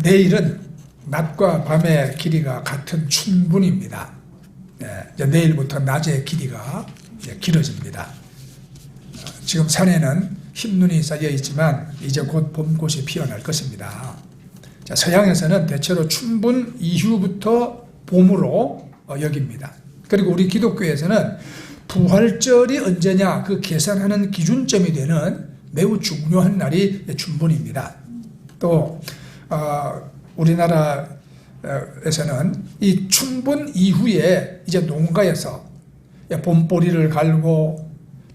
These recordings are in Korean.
내일은 낮과 밤의 길이가 같은 춘분입니다. 이제 내일부터 낮의 길이가 이제 길어집니다. 지금 산에는 흰눈이 쌓여 있지만 이제 곧 봄꽃이 피어날 것입니다. 자, 서양에서는 대체로 춘분 이후부터 봄으로 여깁니다. 그리고 우리 기독교에서는 부활절이 언제냐 그 계산하는 기준점이 되는 매우 중요한 날이 춘분입니다. 또 우리나라에서는 이 춘분 이후에 이제 농가에서 봄보리를 갈고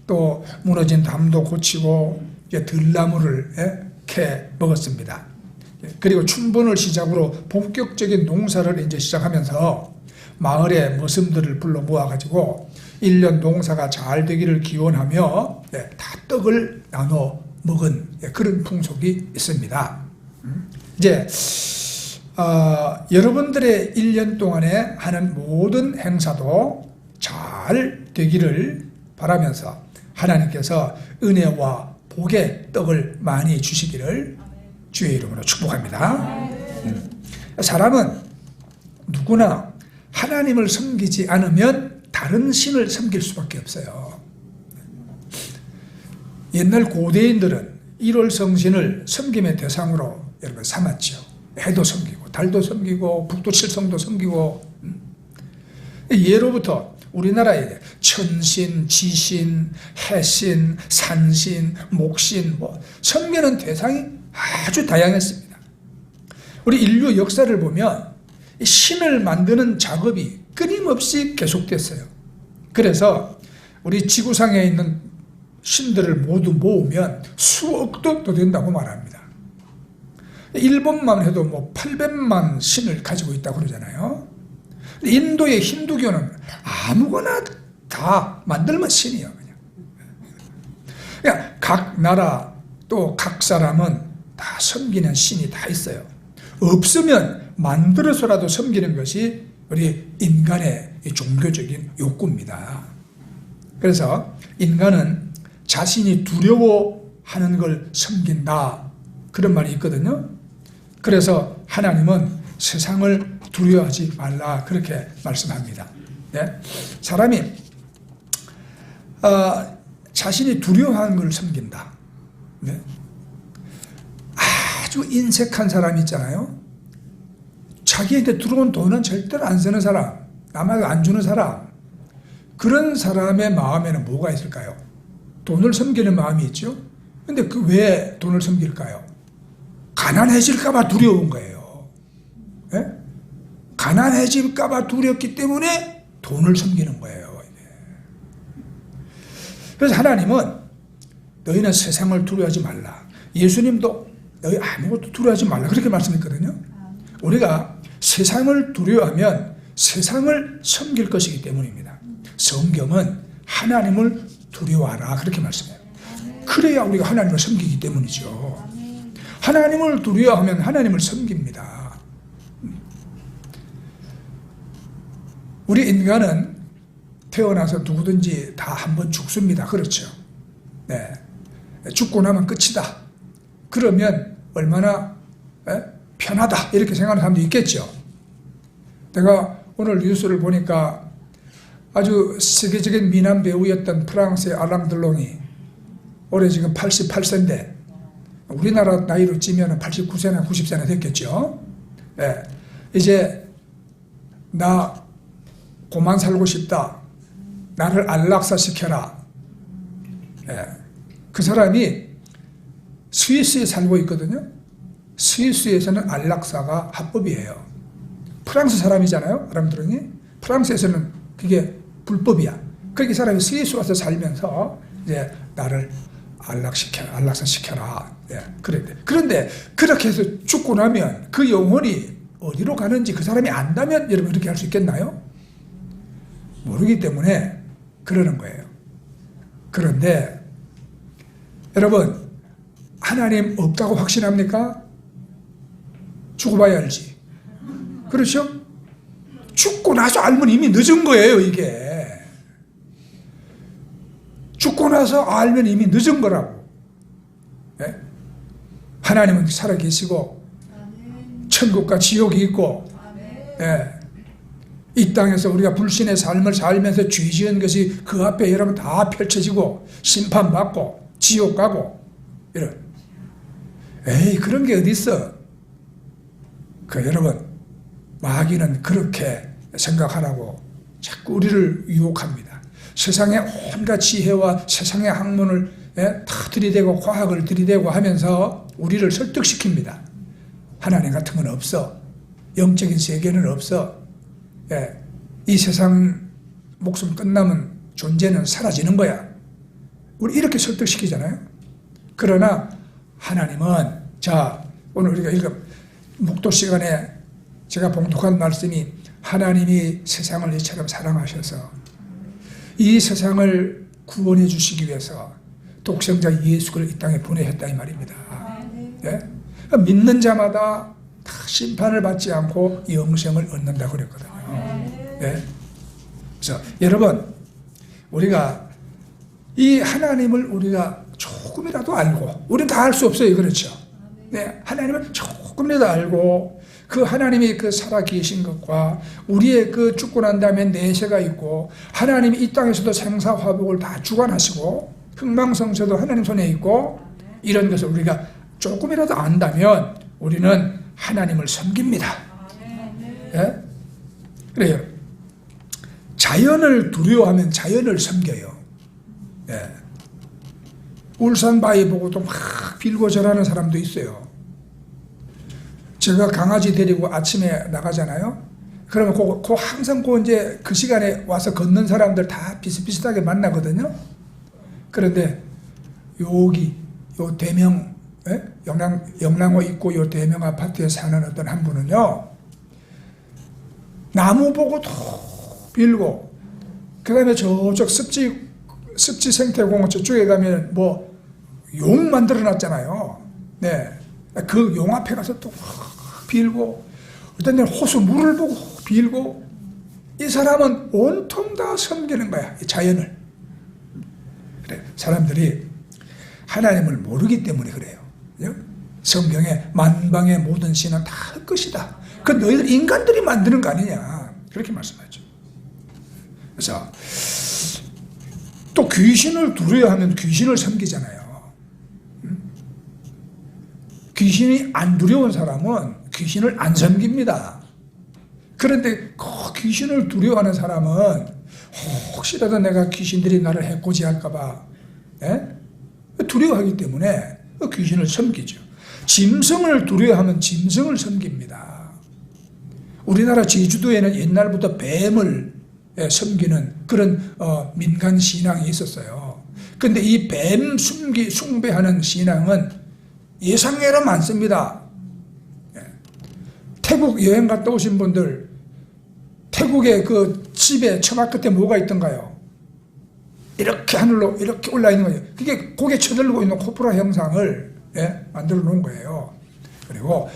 또 무너진 담도 고치고 이제 들나무를 캐 먹었습니다. 그리고 춘분을 시작으로 본격적인 농사를 이제 시작하면서 마을의 머슴들을 불러 모아가지고 1년 농사가 잘 되기를 기원하며 다 떡을 나눠 먹은 그런 풍속이 있습니다. 이제 여러분들의 1년 동안에 하는 모든 행사도 잘 되기를 바라면서 하나님께서 은혜와 복의 떡을 많이 주시기를 주의 이름으로 축복합니다. 사람은 누구나 하나님을 섬기지 않으면 다른 신을 섬길 수밖에 없어요. 옛날 고대인들은 1월 성신을 섬김의 대상으로 여러분 삼았죠. 해도 섬기고 달도 섬기고 북두칠성도 섬기고 예로부터 우리나라에 천신, 지신, 해신, 산신, 목신 섬기는 대상이 아주 다양했습니다. 우리 인류 역사를 보면 신을 만드는 작업이 끊임없이 계속됐어요. 그래서 우리 지구상에 있는 신들을 모두 모으면 수억도 더 된다고 말합니다. 일본만 해도 800만 신을 가지고 있다고 그러잖아요. 인도의 힌두교는 아무거나 다 만들면 신이에요. 그냥 각 나라 또 각 사람은 다 섬기는 신이 다 있어요. 없으면 만들어서라도 섬기는 것이 우리 인간의 종교적인 욕구입니다. 그래서 인간은 자신이 두려워하는 걸 섬긴다 그런 말이 있거든요. 그래서 하나님은 세상을 두려워하지 말라 그렇게 말씀합니다. 사람이 자신이 두려워하는 걸 섬긴다. 아주 인색한 사람이 있잖아요. 자기한테 들어온 돈은 절대로 안 쓰는 사람, 남에게 안 주는 사람, 그런 사람의 마음에는 뭐가 있을까요? 돈을 섬기는 마음이 있죠. 근데 왜 돈을 섬길까요? 가난해질까봐 두려운 거예요. 가난해질까봐 두렵기 때문에 돈을 섬기는 거예요. 그래서 하나님은 너희는 세상을 두려워하지 말라. 예수님도 너희 아무것도 두려워하지 말라 그렇게 말씀했거든요. 우리가 세상을 두려워하면 세상을 섬길 것이기 때문입니다. 성경은 하나님을 두려워하라 그렇게 말씀해요. 그래야 우리가 하나님을 섬기기 때문이죠. 하나님을 두려워하면 하나님을 섬깁니다. 우리 인간은 태어나서 누구든지 다 한번 죽습니다. 그렇죠? 네. 죽고 나면 끝이다. 그러면 얼마나 편하다 이렇게 생각하는 사람도 있겠죠. 내가 오늘 뉴스를 보니까 아주 세계적인 미남 배우였던 프랑스의 알랑 들롱이 올해 지금 88세인데 우리나라 나이로 찌면 89세나 90세나 됐겠죠. 이제 나 고만 살고 싶다. 나를 안락사 시켜라. 그 사람이 스위스에 살고 있거든요. 스위스에서는 안락사가 합법이에요. 프랑스 사람이잖아요. 사람들이 프랑스에서는 그게 불법이야. 그렇게 사람이 스위스 와서 살면서 이제 나를 안락사 시켜라. 그런데 그렇게 해서 죽고 나면 그 영혼이 어디로 가는지 그 사람이 안다면 여러분 그렇게 할 수 있겠나요? 모르기 때문에 그러는 거예요. 그런데 여러분 하나님 없다고 확신합니까? 죽어봐야 알지. 그렇죠? 죽고 나서 알면 이미 늦은 거예요. 이게 죽고 나서 알면 이미 늦은 거라고. 하나님은 살아계시고 천국과 지옥이 있고, 예, 이 땅에서 우리가 불신의 삶을 살면서 죄 지은 것이 그 앞에 여러분 다 펼쳐지고 심판받고 지옥 가고 이런, 에이 그런 게 어디 있어. 여러분 마귀는 그렇게 생각하라고 자꾸 우리를 유혹합니다. 세상의 온갖 지혜와 세상의 학문을 다 들이대고 과학을 들이대고 하면서 우리를 설득시킵니다. 하나님 같은 건 없어. 영적인 세계는 없어. 이 세상 목숨 끝나면 존재는 사라지는 거야. 우리 이렇게 설득시키잖아요. 그러나 하나님은, 자 오늘 우리가 읽은 목도 시간에 제가 봉독한 말씀이, 하나님이 세상을 이처럼 사랑하셔서 이 세상을 구원해 주시기 위해서 독생자 예수를 이 땅에 보내셨다 이 말입니다. 예? 믿는 자마다 다 심판을 받지 않고 영생을 얻는다고 그랬거든요. 예? 그래서 여러분 우리가 이 하나님을 우리가 조금이라도 알고, 우리는 다 알 수 없어요. 그렇죠? 네, 하나님을 조금이라도 알고 그 하나님이 그 살아 계신 것과 우리의 그 죽고 난 다음에 내세가 있고, 하나님이 이 땅에서도 생사화복을 다 주관하시고 흥망성쇠도 하나님 손에 있고, 이런 것을 우리가 조금이라도 안다면 우리는 하나님을 섬깁니다. 예? 그래요. 자연을 두려워하면 자연을 섬겨요. 예. 울산 바위 보고도 막 빌고 절하는 사람도 있어요. 제가 강아지 데리고 아침에 나가잖아요. 그러면 항상 이제 그 시간에 와서 걷는 사람들 다 비슷비슷하게 만나거든요. 그런데 여기 요 대명, 영랑호 있고 요 대명 아파트에 사는 어떤 한 분은요, 나무 보고도 빌고, 그 다음에 저쪽 습지 생태공원 저쪽에 가면 용 만들어 놨잖아요. 네. 그 용 앞에 가서 또 빌고, 어떤 데는 호수 물을 보고 빌고, 이 사람은 온통 다 섬기는 거야, 이 자연을. 그래, 사람들이 하나님을 모르기 때문에 그래요. 성경에 만방의 모든 신은 다 헛것이다. 그 너희들 인간들이 만드는 거 아니냐, 그렇게 말씀하죠. 그래서 또 귀신을 두려워하면 귀신을 섬기잖아요. 귀신이 안 두려운 사람은 귀신을 안 섬깁니다. 그런데 그 귀신을 두려워하는 사람은 혹시라도 내가 귀신들이 나를 해코지할까 봐 두려워하기 때문에 그 귀신을 섬기죠. 짐승을 두려워하면 짐승을 섬깁니다. 우리나라 제주도에는 옛날부터 뱀을 섬기는 그런 민간 신앙이 있었어요. 그런데 이 뱀 숭배하는 신앙은 예상외로 많습니다. 태국 여행 갔다 오신 분들, 태국의 그 집에 처마 끝에 뭐가 있던가요? 이렇게 하늘로 이렇게 올라 있는 거예요. 그게 고개 쳐들고 있는 코프라 형상을 만들어 놓은 거예요. 그리고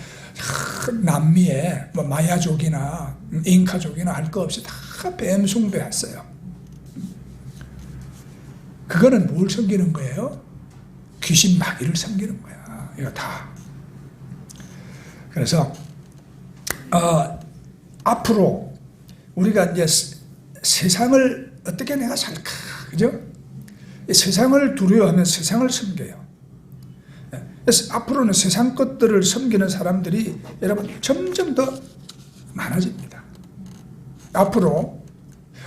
남미에 마야족이나 잉카족이나 할 거 없이 다 뱀 숭배했어요. 그거는 뭘 섬기는 거예요? 귀신 마귀를 섬기는 거야. 이거 다. 그래서 앞으로 우리가 이제 세상을 어떻게 내가 살까, 그죠? 세상을 두려워하면 세상을 섬겨요. 그래서 앞으로는 세상 것들을 섬기는 사람들이 여러분 점점 더 많아집니다. 앞으로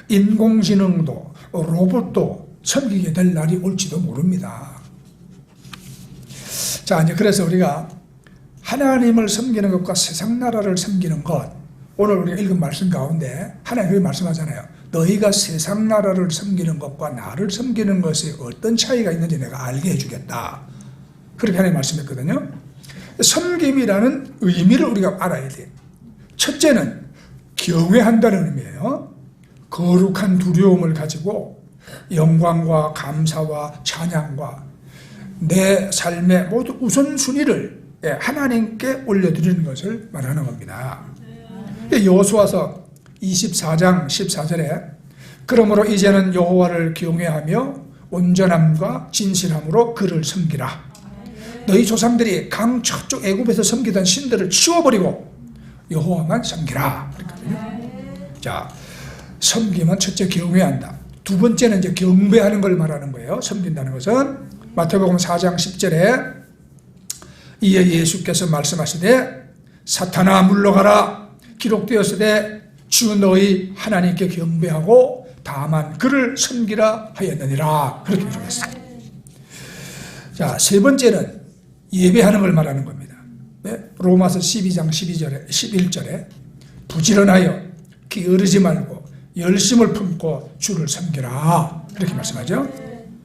인공지능도 로봇도 섬기게 될 날이 올지도 모릅니다. 자, 이제 그래서 우리가 하나님을 섬기는 것과 세상 나라를 섬기는 것, 오늘 우리가 읽은 말씀 가운데 하나님이 말씀하잖아요. 너희가 세상 나라를 섬기는 것과 나를 섬기는 것에 어떤 차이가 있는지 내가 알게 해주겠다. 그렇게 하나님 말씀했거든요. 섬김이라는 의미를 우리가 알아야 돼요. 첫째는 경외한다는 의미예요. 거룩한 두려움을 가지고 영광과 감사와 찬양과 내 삶의 모든 우선순위를 하나님께 올려드리는 것을 말하는 겁니다. 여호수아서 24장 14절에 그러므로 이제는 여호와를 경외하며 온전함과 진실함으로 그를 섬기라. 너희 조상들이 강 저쪽 애굽에서 섬기던 신들을 치워버리고 여호와만 섬기라 그랬거든요. 자, 섬김은 첫째 경외한다. 두 번째는 이제 경배하는 걸 말하는 거예요. 섬긴다는 것은 마태복음 4장 10절에 이에 예수께서 말씀하시되 사탄아 물러가라 기록되었으되 주 너희 하나님께 경배하고 다만 그를 섬기라 하였느니라 그렇게 기록했어요. 자, 세 번째는 예배하는 걸 말하는 겁니다. 네? 로마서 12장 11절에 부지런하여 게으르지 말고 열심을 품고 주를 섬기라 이렇게 말씀하죠.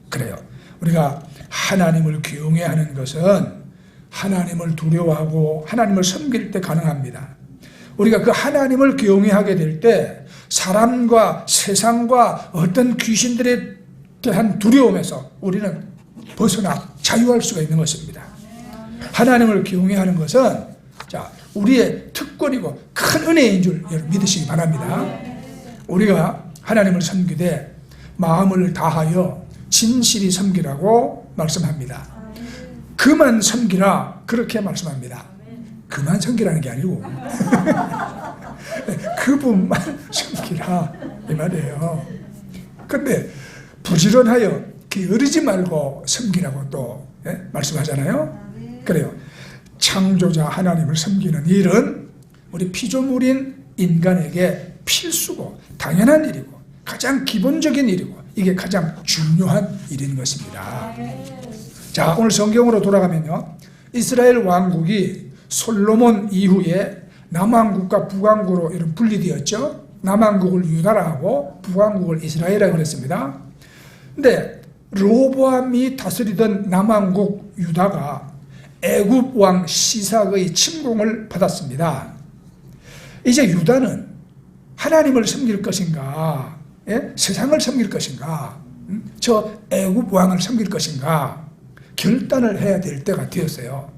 그래요. 우리가 하나님을 경외하는 것은 하나님을 두려워하고 하나님을 섬길 때 가능합니다. 우리가 그 하나님을 경외하게 될 때 사람과 세상과 어떤 귀신들에 대한 두려움에서 우리는 벗어나 자유할 수가 있는 것입니다. 하나님을 경외하는 것은 자, 우리의 특권이고 큰 은혜인 줄 여러분 믿으시기 바랍니다. 우리가 하나님을 섬기되 마음을 다하여 진실이 섬기라고 말씀합니다. 그만 섬기라 그렇게 말씀합니다. 그만 섬기라는 게 아니고 그분만 섬기라 이 말이에요. 근데 부지런하여 게으르지 말고 섬기라고 또 말씀하잖아요. 그래요. 창조자 하나님을 섬기는 일은 우리 피조물인 인간에게 필수고 당연한 일이고 가장 기본적인 일이고 이게 가장 중요한 일인 것입니다. 자, 오늘 성경으로 돌아가면요. 이스라엘 왕국이 솔로몬 이후에 남왕국과 북왕국으로 이런 분리되었죠. 남왕국을 유다라 하고 북왕국을 이스라엘이라고 그랬습니다. 근데 르호보암이 다스리던 남왕국 유다가 애굽 왕 시삭의 침공을 받았습니다. 이제 유다는 하나님을 섬길 것인가, 세상을 섬길 것인가, 저 애굽 왕을 섬길 것인가 결단을 해야 될 때가 되었어요.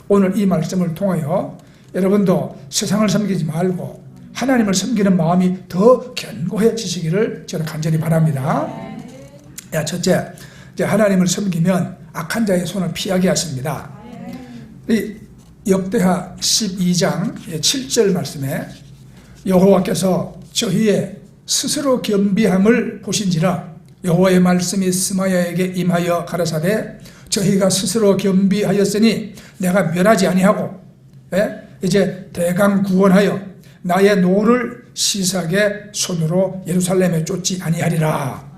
오늘 이 말씀을 통하여 여러분도 세상을 섬기지 말고 하나님을 섬기는 마음이 더 견고해지시기를 저는 간절히 바랍니다. 첫째, 이제 하나님을 섬기면 악한 자의 손을 피하게 하십니다. 이 역대하 12장 7절 말씀에 여호와께서 저희의 스스로 겸비함을 보신지라 여호와의 말씀이 스마야에게 임하여 가라사대 저희가 스스로 겸비하였으니 내가 멸하지 아니하고 이제 대강 구원하여 나의 노를 시삭의 손으로 예루살렘에 쫓지 아니하리라.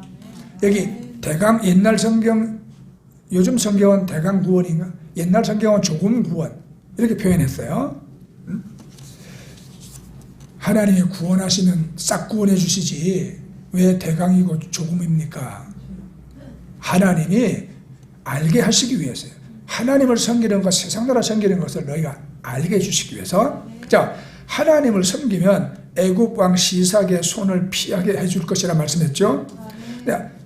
여기 대강 옛날 성경 요즘 성경은 대강 구원인가? 옛날 성경은 조금 구원 이렇게 표현했어요. 하나님이 구원하시면 싹 구원해 주시지 왜 대강이고 조금입니까? 하나님이 알게 하시기 위해서요. 하나님을 섬기는 것, 세상 나라 섬기는 것을 너희가 알게 해주시기 위해서. 자, 하나님을 섬기면 애굽 왕 시삭의 손을 피하게 해줄 것이라 말씀했죠.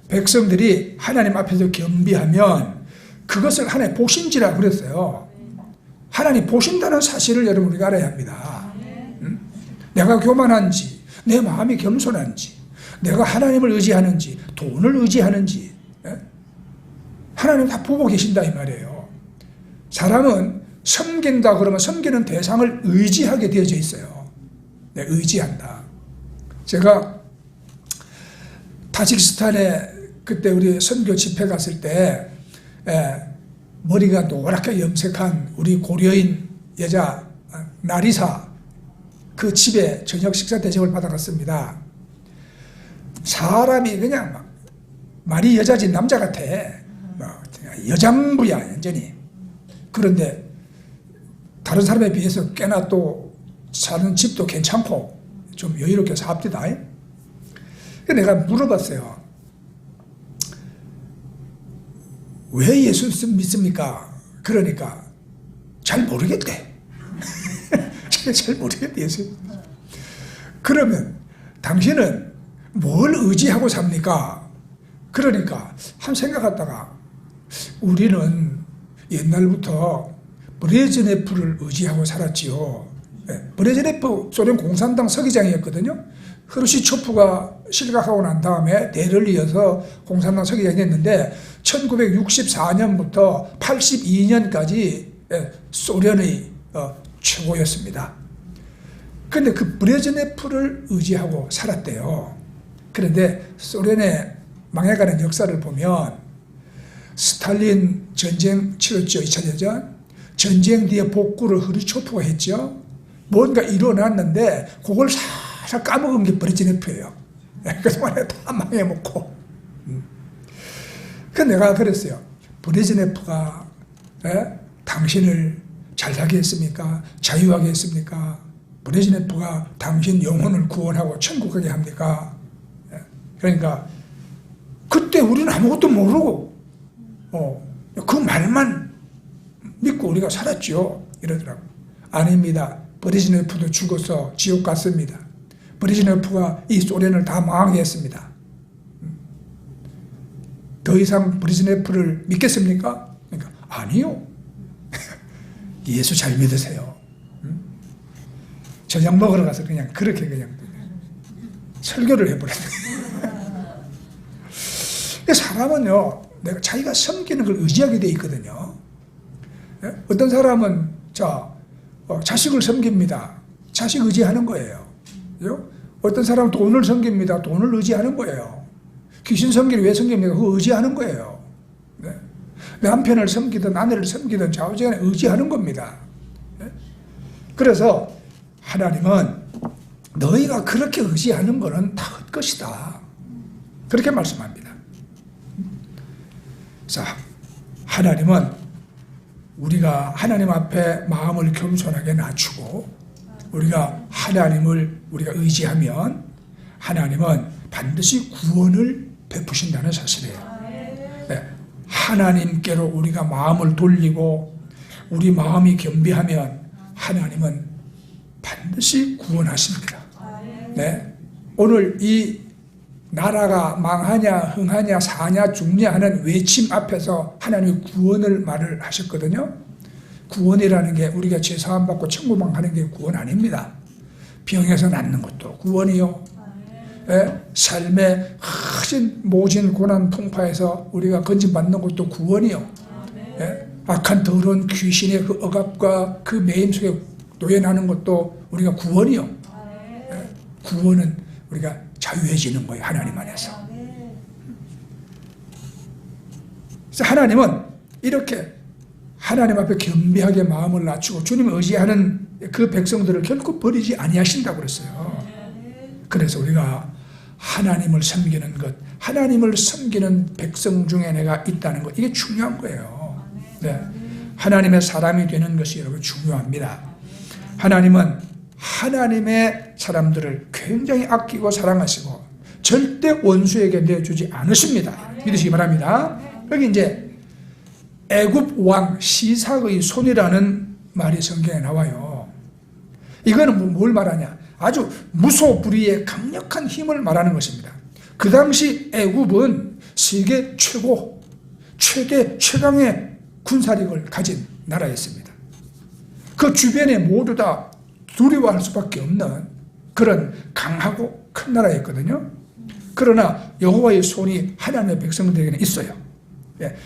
백성들이 하나님 앞에서 겸비하면 그것을 하나님 보신지라 그랬어요. 하나님 보신다는 사실을 여러분 우리가 알아야 합니다. 내가 교만한지, 내 마음이 겸손한지, 내가 하나님을 의지하는지, 돈을 의지하는지, 하나님 다 보고 계신다 이 말이에요. 사람은 섬긴다 그러면 섬기는 대상을 의지하게 되어져 있어요. 네, 의지한다. 제가 타지키스탄에 그때 우리 선교 집회 갔을 때 머리가 노랗게 염색한 우리 고려인 여자 나리사 그 집에 저녁 식사 대접을 받아갔습니다. 사람이 그냥 막 말이 여자지 남자 같아. 여장부야 완전히. 그런데 다른 사람에 비해서 꽤나 또 사는 집도 괜찮고 좀 여유롭게 삽디다. 내가 물어봤어요. 왜 예수 믿습니까? 그러니까 잘 모르겠대. 잘 모르겠대 예수. 그러면 당신은 뭘 의지하고 삽니까? 그러니까 한 생각하다가 우리는 옛날부터 브레즈네프를 의지하고 살았지요. 브레즈네프 소련 공산당 서기장이었거든요. 흐르시초프가 실각하고 난 다음에 대를 이어서 공산당 서기장이 됐는데 1964년부터 82년까지 소련의 최고였습니다. 그런데 그 브레즈네프를 의지하고 살았대요. 그런데 소련의 망해가는 역사를 보면 스탈린 전쟁 치렀죠. 2차 대전. 전쟁 뒤에 복구를 흐르초프가 했죠. 뭔가 일어났는데 그걸 살살 까먹은 게 브레즈네프예요. 그동안에 다 망해먹고. 그래서 내가 그랬어요. 브레즈네프가 당신을 잘 살게 했습니까? 자유하게 했습니까? 브레즈네프가 당신 영혼을 구원하고 천국 가게 합니까? 그러니까 그때 우리는 아무것도 모르고 그 말만 믿고 우리가 살았죠. 이러더라고. 아닙니다. 브레즈네프도 죽어서 지옥 갔습니다. 브레즈네프가 이 소련을 다 망하게 했습니다. 더 이상 브레즈네프를 믿겠습니까? 그러니까 아니요. 예수 잘 믿으세요. 저녁 먹으러 가서 그냥 그렇게 그냥 설교를 해버렸네. 사람은요, 내가 자기가 섬기는 걸 의지하게 돼 있거든요. 어떤 사람은 자식을 섬깁니다. 자식 의지하는 거예요. 어떤 사람은 돈을 섬깁니다. 돈을 의지하는 거예요. 귀신 섬기를 왜 섬깁니까? 그거 의지하는 거예요. 남편을 섬기든 아내를 섬기든 좌우지간에 의지하는 겁니다. 그래서 하나님은 너희가 그렇게 의지하는 거는 다 헛것이다. 그렇게 말씀합니다. 자, 하나님은 우리가 하나님 앞에 마음을 겸손하게 낮추고 우리가 하나님을 우리가 의지하면 하나님은 반드시 구원을 베푸신다는 사실이에요. 네, 하나님께로 우리가 마음을 돌리고 우리 마음이 겸비하면 하나님은 반드시 구원하십니다. 네, 오늘 이 나라가 망하냐 흥하냐 사냐 죽냐 하는 외침 앞에서 하나님이 구원을 말을 하셨거든요. 구원이라는 게 우리가 죄사함 받고 천국만 가는 게 구원 아닙니다. 병에서 낫는 것도 구원이요. 삶의 크신 모진 고난 풍파에서 우리가 건진받는 것도 구원이요. 악한 더러운 귀신의 그 억압과 그 매임 속에 노예나는 것도 우리가 구원이요. 구원은 우리가 자유해지는 거예요. 하나님 안에서. 그래서 하나님은 이렇게 하나님 앞에 겸비하게 마음을 낮추고 주님을 의지하는 그 백성들을 결코 버리지 아니하신다고 그랬어요. 그래서 우리가 하나님을 섬기는 것, 하나님을 섬기는 백성 중에 내가 있다는 것, 이게 중요한 거예요. 네. 하나님의 사람이 되는 것이 여러분 중요합니다. 하나님은 하나님의 사람들을 굉장히 아끼고 사랑하시고 절대 원수에게 내주지 않으십니다. 믿으시기 바랍니다. 여기 이제 애굽 왕 시삭의 손이라는 말이 성경에 나와요. 이거는 뭘 말하냐? 아주 무소불위의 강력한 힘을 말하는 것입니다. 그 당시 애굽은 세계 최강의 군사력을 가진 나라였습니다. 그 주변에 모두 다 두려워할 수밖에 없는 그런 강하고 큰 나라였거든요. 그러나 여호와의 손이 하나님의 백성들에게는 있어요.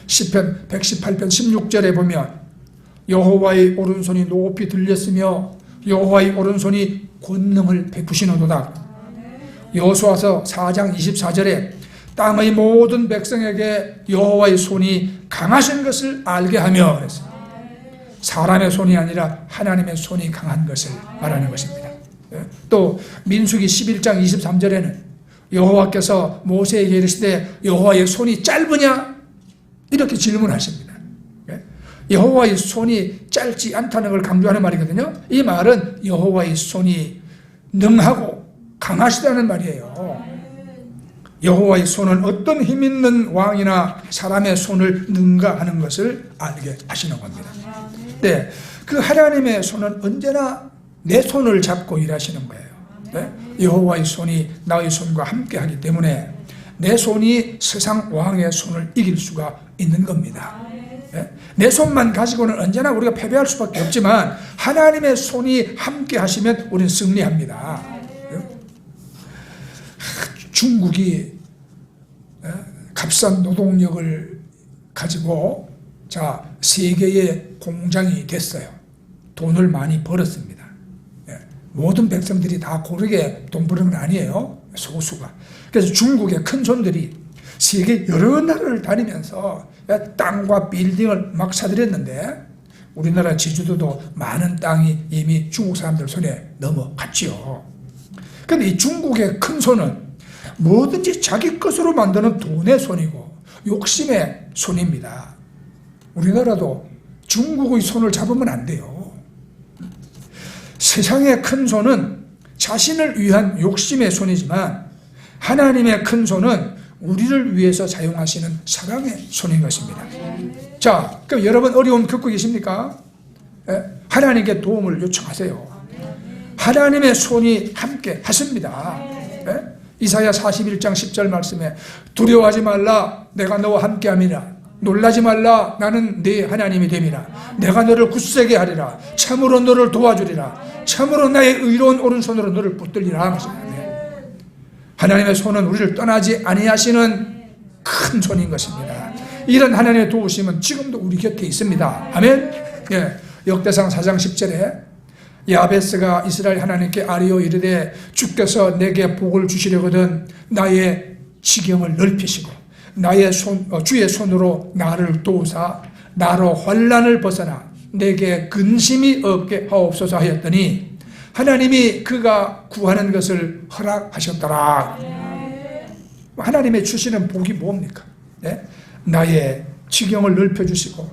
시편 118편 16절에 보면 여호와의 오른손이 높이 들렸으며 여호와의 오른손이 권능을 베푸시노도다. 여호수아서 4장 24절에 땅의 모든 백성에게 여호와의 손이 강하신 것을 알게 하며 그랬어요. 사람의 손이 아니라 하나님의 손이 강한 것을 말하는 것입니다. 또 민수기 11장 23절에는 여호와께서 모세에게 이르시되 여호와의 손이 짧으냐? 이렇게 질문하십니다. 여호와의 손이 짧지 않다는 걸 강조하는 말이거든요. 이 말은 여호와의 손이 능하고 강하시다는 말이에요. 여호와의 손은 어떤 힘 있는 왕이나 사람의 손을 능가하는 것을 알게 하시는 겁니다. 네, 그 하나님의 손은 언제나 내 손을 잡고 일하시는 거예요. 네? 여호와의 손이 나의 손과 함께 하기 때문에 내 손이 세상 왕의 손을 이길 수가 있는 겁니다. 네? 내 손만 가지고는 언제나 우리가 패배할 수밖에 없지만 하나님의 손이 함께 하시면 우리는 승리합니다. 중국이 값싼 노동력을 가지고 세계의 공장이 됐어요. 돈을 많이 벌었습니다. 모든 백성들이 다 고르게 돈 버는 건 아니에요. 소수가. 그래서 중국의 큰 손들이 세계 여러 나라를 다니면서 땅과 빌딩을 막 사들였는데 우리나라 제주도도 많은 땅이 이미 중국 사람들 손에 넘어갔지요. 그런데 이 중국의 큰 손은 뭐든지 자기 것으로 만드는 돈의 손이고 욕심의 손입니다. 우리나라도 중국의 손을 잡으면 안 돼요. 세상의 큰 손은 자신을 위한 욕심의 손이지만 하나님의 큰 손은 우리를 위해서 사용하시는 사랑의 손인 것입니다. 자, 그럼 여러분 어려움 겪고 계십니까? 하나님께 도움을 요청하세요. 하나님의 손이 함께 하십니다. 이사야 41장 10절 말씀에 두려워하지 말라 내가 너와 함께함이라 놀라지 말라 나는 네 하나님이 됨이라 내가 너를 굳세게 하리라 참으로 너를 도와주리라 참으로 나의 의로운 오른손으로 너를 붙들리라. 하나님의 손은 우리를 떠나지 아니하시는 큰 손인 것입니다. 이런 하나님의 도우심은 지금도 우리 곁에 있습니다. 아멘. 역대상 4장 10절에 야베스가 이스라엘 하나님께 아뢰어 이르되 주께서 내게 복을 주시려거든 나의 지경을 넓히시고 주의 손으로 나를 도우사 나로 환난을 벗어나 내게 근심이 없게 하옵소서 하였더니 하나님이 그가 구하는 것을 허락하셨더라. 하나님의 주시는 복이 뭡니까? 나의 지경을 넓혀주시고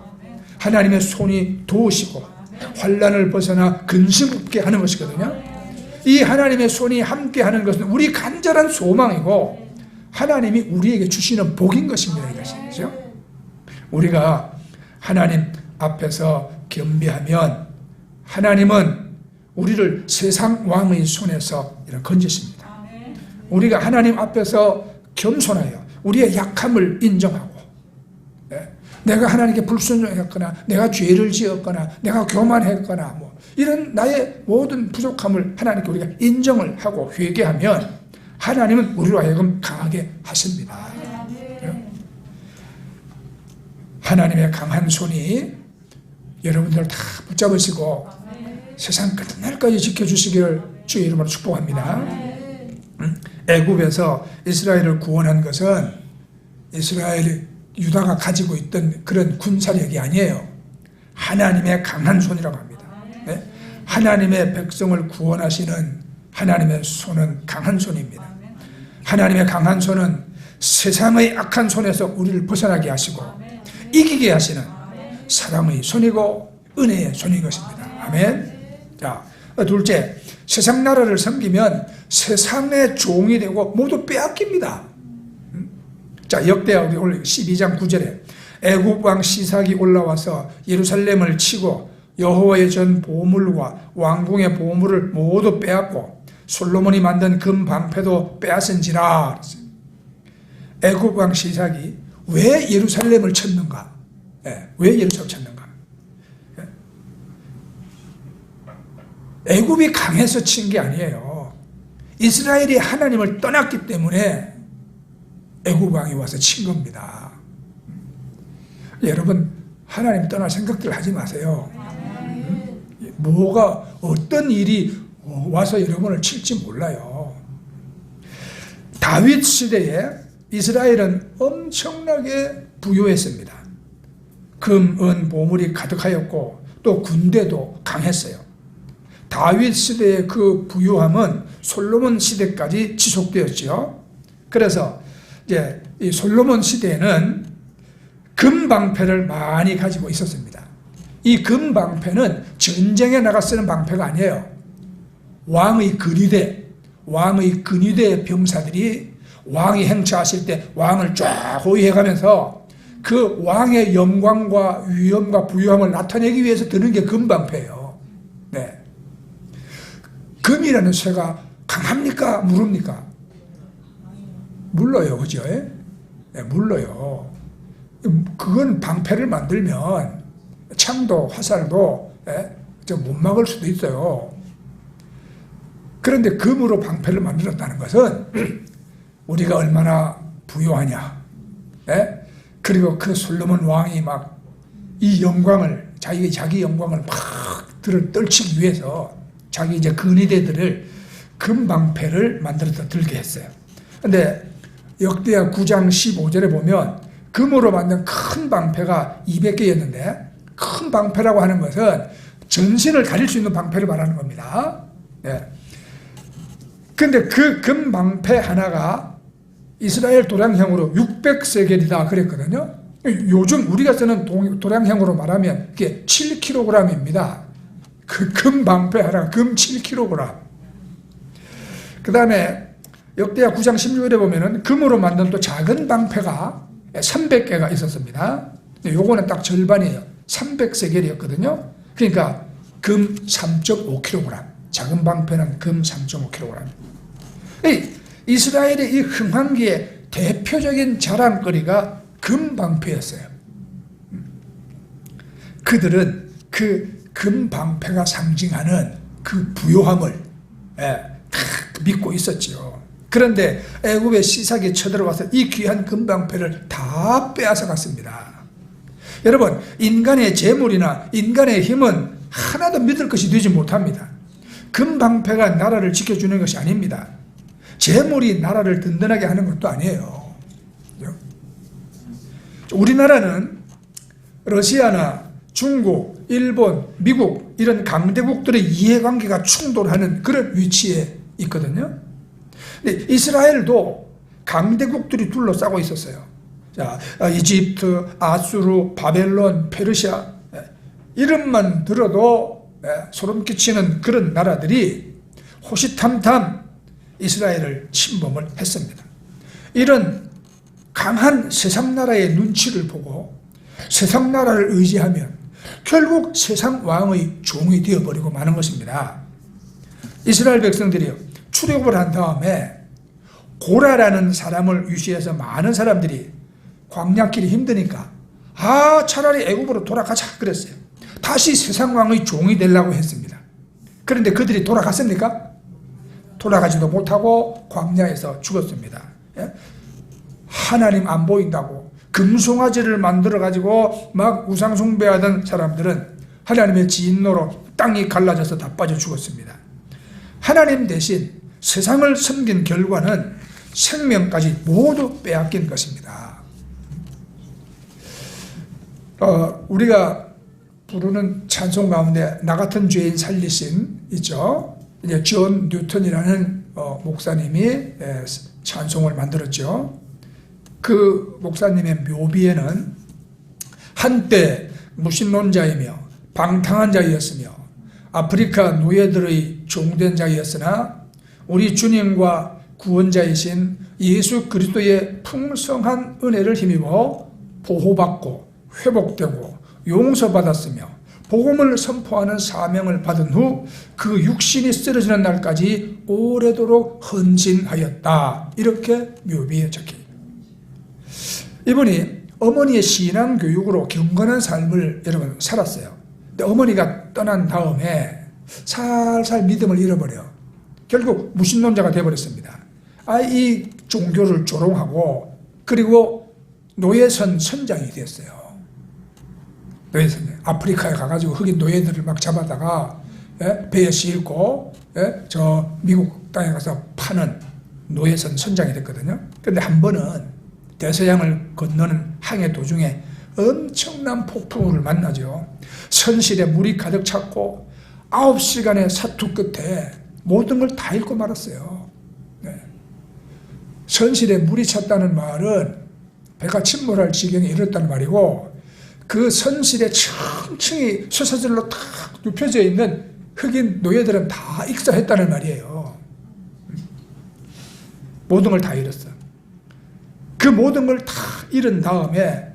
하나님의 손이 도우시고 환난을 벗어나 근심 없게 하는 것이거든요. 이 하나님의 손이 함께 하는 것은 우리 간절한 소망이고 하나님이 우리에게 주시는 복인 것입니다. 이것이죠. 우리가 하나님 앞에서 겸비하면 하나님은 우리를 세상 왕의 손에서 건지십니다. 우리가 하나님 앞에서 겸손하여 우리의 약함을 인정하고 내가 하나님께 불순종했거나 내가 죄를 지었거나 내가 교만했거나 이런 나의 모든 부족함을 하나님께 우리가 인정을 하고 회개하면 하나님은 우리로 하여금 강하게 하십니다. 하나님의 강한 손이 여러분들 다 붙잡으시고 세상 끝날까지 지켜주시기를 주의 이름으로 축복합니다. 애굽에서 이스라엘을 구원한 것은 유다가 가지고 있던 그런 군사력이 아니에요. 하나님의 강한 손이라고 합니다. 하나님의 백성을 구원하시는 하나님의 손은 강한 손입니다. 하나님의 강한 손은 세상의 악한 손에서 우리를 벗어나게 하시고 이기게 하시는 사랑의 손이고 은혜의 손인 것입니다. 아멘. 자, 둘째, 세상 나라를 섬기면 세상의 종이 되고 모두 빼앗깁니다. 자, 역대하 우리 12장 9절에 애굽 왕 시삭이 올라와서 예루살렘을 치고 여호와의 전 보물과 왕궁의 보물을 모두 빼앗고 솔로몬이 만든 금 방패도 빼앗은지라. 애굽 왕 시삭이 왜 예루살렘을 쳤는가? 왜 예루살렘을 쳤는가? 애굽이 강해서 친 게 아니에요. 이스라엘이 하나님을 떠났기 때문에 애굽 왕이 와서 친 겁니다. 여러분 하나님 떠날 생각들 하지 마세요. 뭐가 어떤 일이 와서 여러분을 칠지 몰라요. 다윗 시대에 이스라엘은 엄청나게 부유했습니다. 금, 은, 보물이 가득하였고 또 군대도 강했어요. 다윗 시대의 그 부유함은 솔로몬 시대까지 지속되었죠. 그래서 이제 이 솔로몬 시대에는 금방패를 많이 가지고 있었습니다. 이 금방패는 전쟁에 나가 쓰는 방패가 아니에요. 왕의 근위대 병사들이 왕이 행차하실 때 왕을 쫙 호위해가면서 그 왕의 영광과 위엄과 부유함을 나타내기 위해서 드는 게 금방패예요. 네. 금이라는 쇠가 강합니까? 무릅니까? 물러요. 그죠? 네, 물러요. 그건 방패를 만들면 창도 화살도 못 막을 수도 있어요. 그런데 금으로 방패를 만들었다는 것은 우리가 얼마나 부유하냐. 그리고 그 솔로몬 왕이 막 이 영광을 자기 영광을 막 떨치기 위해서 자기 이제 근위대들을 금방패를 만들어서 들게 했어요. 근데 역대하 9장 15절에 보면 금으로 만든 큰 방패가 200개였는데, 큰 방패라고 하는 것은 전신을 가릴 수 있는 방패를 말하는 겁니다. 네. 근데 그 금방패 하나가 이스라엘 도량형으로 600세겔이다 그랬거든요. 요즘 우리가 쓰는 도량형으로 말하면 이게 7kg입니다. 그 금방패 하나가 금 7kg. 그 다음에 역대하 9장 16절에 보면은 금으로 만든 또 작은 방패가 300개가 있었습니다. 요거는 딱 절반이에요. 300세겔이었거든요. 그러니까 금 3.5kg. 작은 방패는 금 3.5kg. 이스라엘의 이 흥황기의 대표적인 자랑거리가 금 방패였어요. 그들은 그 금 방패가 상징하는 그 부요함을 다 믿고 있었지요. 그런데 애굽의 시삭이 쳐들어와서 이 귀한 금방패를 다 빼앗아 갔습니다. 여러분, 인간의 재물이나 인간의 힘은 하나도 믿을 것이 되지 못합니다. 금방패가 나라를 지켜주는 것이 아닙니다. 재물이 나라를 든든하게 하는 것도 아니에요. 우리나라는 러시아나 중국, 일본, 미국 이런 강대국들의 이해관계가 충돌하는 그런 위치에 있거든요. 이스라엘도 강대국들이 둘러싸고 있었어요. 자, 이집트, 아수르, 바벨론, 페르시아, 이름만 들어도 소름 끼치는 그런 나라들이 호시탐탐 이스라엘을 침범을 했습니다. 이런 강한 세상 나라의 눈치를 보고 세상 나라를 의지하면 결국 세상 왕의 종이 되어버리고 마는 것입니다. 이스라엘 백성들이요, 출애굽을 한 다음에 고라라는 사람을 유시해서 많은 사람들이 광야길이 힘드니까 차라리 애굽으로 돌아가자 그랬어요. 다시 세상 왕의 종이 되려고 했습니다. 그런데 그들이 돌아갔습니까? 돌아가지도 못하고 광야에서 죽었습니다. 하나님 안 보인다고 금송아지를 만들어가지고 막 우상숭배하던 사람들은 하나님의 진노로 땅이 갈라져서 다 빠져 죽었습니다. 하나님 대신 세상을 섬긴 결과는 생명까지 모두 빼앗긴 것입니다. 우리가 부르는 찬송 가운데 나 같은 죄인 살리신 있죠. 이제 존 뉴턴이라는 목사님이 찬송을 만들었죠. 그 목사님의 묘비에는 한때 무신론자이며 방탕한 자였으며 아프리카 노예들의 종된 자였으나 우리 주님과 구원자이신 예수 그리스도의 풍성한 은혜를 힘입어 보호받고 회복되고 용서받았으며 복음을 선포하는 사명을 받은 후 그 육신이 쓰러지는 날까지 오래도록 헌신하였다. 이렇게 묘비에 적혀있습니다. 이분이 어머니의 신앙 교육으로 경건한 삶을 여러분 살았어요. 근데 어머니가 떠난 다음에 살살 믿음을 잃어버려 결국 무신론자가 되어버렸습니다. 이 종교를 조롱하고 그리고 노예선 선장이 됐어요. 노예선, 아프리카에 가가지고 흑인 노예들을 막 잡아다가 배에 싣고 저 미국 땅에 가서 파는 노예선 선장이 됐거든요. 그런데 한 번은 대서양을 건너는 항해 도중에 엄청난 폭풍우를 만나죠. 선실에 물이 가득 찼고 9시간의 사투 끝에 모든 걸 다 잃고 말았어요. 선실에 물이 찼다는 말은 배가 침몰할 지경에 이르렀다는 말이고, 그 선실에 층층이 쇠사슬로 탁 눕혀져 있는 흑인 노예들은 다 익사했다는 말이에요. 모든 걸 다 잃었어. 그 모든 걸 다 잃은 다음에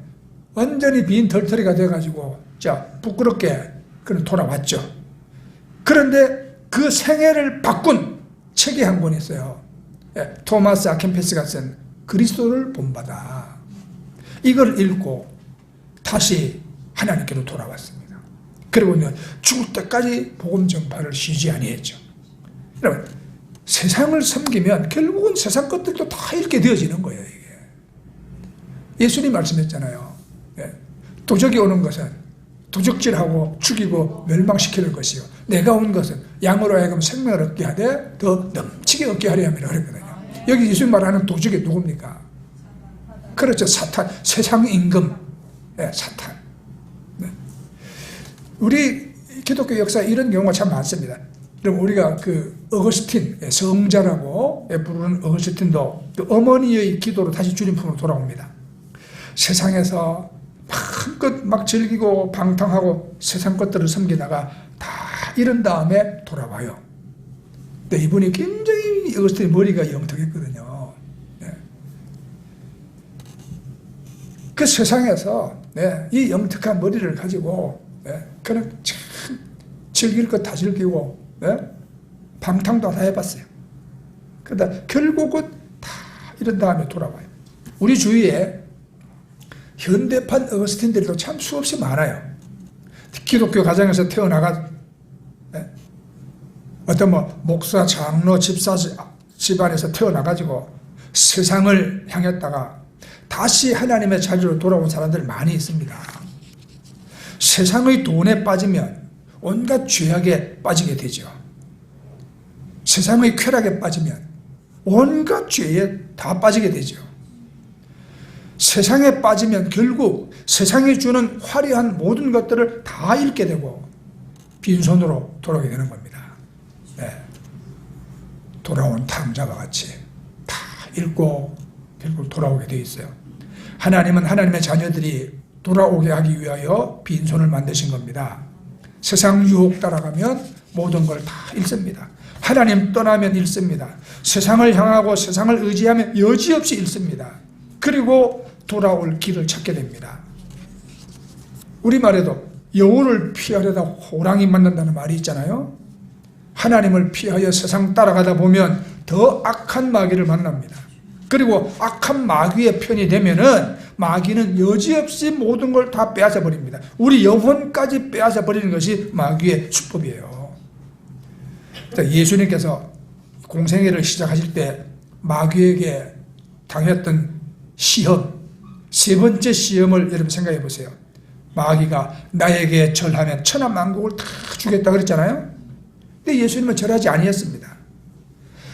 완전히 빈 털터리가 돼가지고 부끄럽게 그는 돌아왔죠. 그런데 그 생애를 바꾼 책이 한 권 있어요. 토마스 아켄패스가 쓴 그리스도를 본받아. 이걸 읽고 다시 하나님께로 돌아왔습니다. 그리고 죽을 때까지 복음 전파를 쉬지 아니했죠. 여러분, 세상을 섬기면 결국은 세상 것들도 다 잃게 되어지는 거예요. 이게 예수님 말씀했잖아요. 도적이 오는 것은 도적질하고 죽이고 멸망시키는 것이요, 내가 온 것은 양으로 하여금 생명을 얻게 하되 더 넘치게 얻게 하려 함이라 그랬거든요. 여기 예수님 말하는 도적이 누굽니까? 그렇죠. 사탄, 세상 임금, 네, 사탄. 네. 우리 기독교 역사에 이런 경우가 참 많습니다. 그럼 우리가 그 어거스틴, 성자라고 부르는 어거스틴도 그 어머니의 기도로 다시 주님품으로 돌아옵니다. 세상에서 마음껏 막 즐기고 방탕하고 세상 것들을 섬기다가 다 잃은 다음에 돌아와요. 근데 이분이 굉장히 어거스틴 머리가 영특했거든요. 네. 그 세상에서 네, 이 영특한 머리를 가지고 네, 그는 참 즐길 것 다 즐기고 네? 방탕도 다 해봤어요. 그러다 결국은 다 이런 다음에 돌아와요. 우리 주위에 현대판 어거스틴들도 참 수없이 많아요. 기독교 가정에서 태어나가 네? 어떤 뭐 목사, 장로, 집사 집안에서 태어나가지고 세상을 향했다가 다시 하나님의 자리로 돌아온 사람들 많이 있습니다. 세상의 돈에 빠지면 온갖 죄악에 빠지게 되죠. 세상의 쾌락에 빠지면 온갖 죄에 다 빠지게 되죠. 세상에 빠지면 결국 세상이 주는 화려한 모든 것들을 다 잃게 되고 빈손으로 돌아오게 되는 겁니다. 네. 돌아온 탕자와 같이 다 잃고 결국 돌아오게 되어 있어요. 하나님은 하나님의 자녀들이 돌아오게 하기 위하여 빈손을 만드신 겁니다. 세상 유혹 따라가면 모든 걸 다 잃습니다. 하나님 떠나면 잃습니다. 세상을 향하고 세상을 의지하면 여지없이 잃습니다. 그리고 돌아올 길을 찾게 됩니다. 우리말에도 여우를 피하려다 호랑이 만난다는 말이 있잖아요. 하나님을 피하여 세상 따라가다 보면 더 악한 마귀를 만납니다. 그리고 악한 마귀의 편이 되면은 마귀는 여지없이 모든 걸 다 빼앗아 버립니다. 우리 영혼까지 빼앗아 버리는 것이 마귀의 수법이에요. 예수님께서 공생애를 시작하실 때 마귀에게 당했던 시험, 세 번째 시험을 여러분 생각해 보세요. 마귀가 나에게 절하면 천하만국을 다 주겠다 그랬잖아요. 근데 예수님은 절하지 아니했습니다.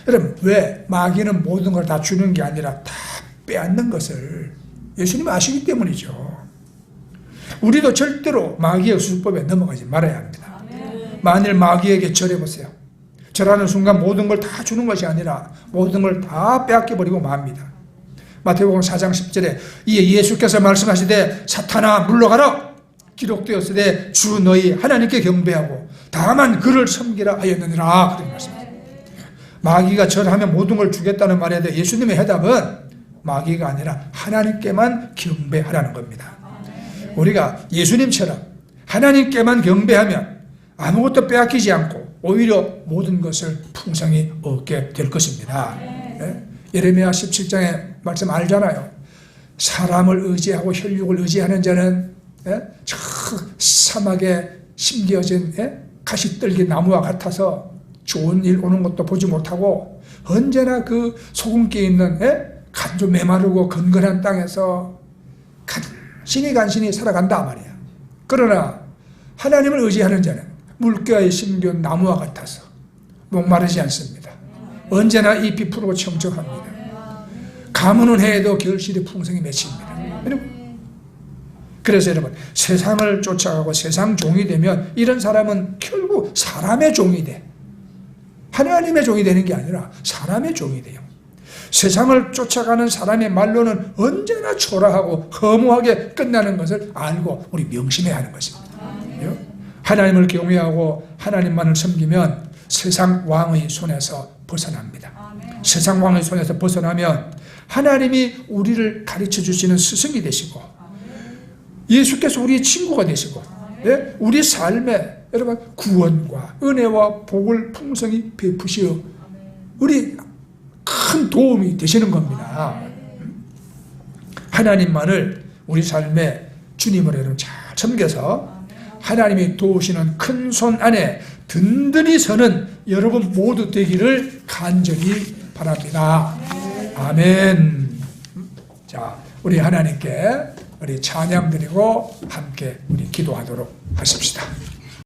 여러분, 왜 마귀는 모든 걸 다 주는 게 아니라 다 빼앗는 것을 예수님은 아시기 때문이죠. 우리도 절대로 마귀의 수법에 넘어가지 말아야 합니다. 만일 마귀에게 절해보세요. 절하는 순간 모든 걸 다 주는 것이 아니라 모든 걸 다 빼앗겨버리고 맙니다. 마태복음 4장 10절에 이에 예수께서 말씀하시되 사탄아 물러가라 기록되었으되 주 너희 하나님께 경배하고 다만 그를 섬기라 하였느니라 그렇게 말씀하십니다. 마귀가 절하면 모든 걸 주겠다는 말에 대해 예수님의 해답은 마귀가 아니라 하나님께만 경배하라는 겁니다. 우리가 예수님처럼 하나님께만 경배하면 아무것도 빼앗기지 않고 오히려 모든 것을 풍성히 얻게 될 것입니다. 네? 예레미야 17장의 말씀 알잖아요. 사람을 의지하고 혈육을 의지하는 자는 저 사막에 심겨진 가시떨기 나무와 같아서 좋은 일 오는 것도 보지 못하고 언제나 그 소금기에 있는 간조 메마르고 건건한 땅에서 간신히 살아간다 말이야. 그러나 하나님을 의지하는 자는 물가에 심겨온 나무와 같아서 목마르지 않습니다. 언제나 잎이 푸르고 청청합니다. 가뭄은 해에도 결실이 풍성히 맺힙니다. 그래서 여러분, 세상을 쫓아가고 세상 종이 되면 이런 사람은 결국 사람의 종이 돼. 하나님의 종이 되는 게 아니라 사람의 종이 돼요. 세상을 쫓아가는 사람의 말로는 언제나 초라하고 허무하게 끝나는 것을 알고 우리 명심해야 하는 것입니다. 하나님을 경외하고 하나님만을 섬기면 세상 왕의 손에서 벗어납니다. 세상 왕의 손에서 벗어나면 하나님이 우리를 가르쳐 주시는 스승이 되시고 예수께서 우리의 친구가 되시고 우리 삶에 여러분 구원과 은혜와 복을 풍성히 베푸시어 우리 큰 도움이 되시는 겁니다. 하나님만을 우리 삶에 주님을 여러분 잘 섬겨서 하나님이 도우시는 큰 손 안에 든든히 서는 여러분 모두 되기를 간절히 바랍니다. 아멘. 자, 우리 하나님께 우리 찬양 드리고 함께 우리 기도하도록 하십시다.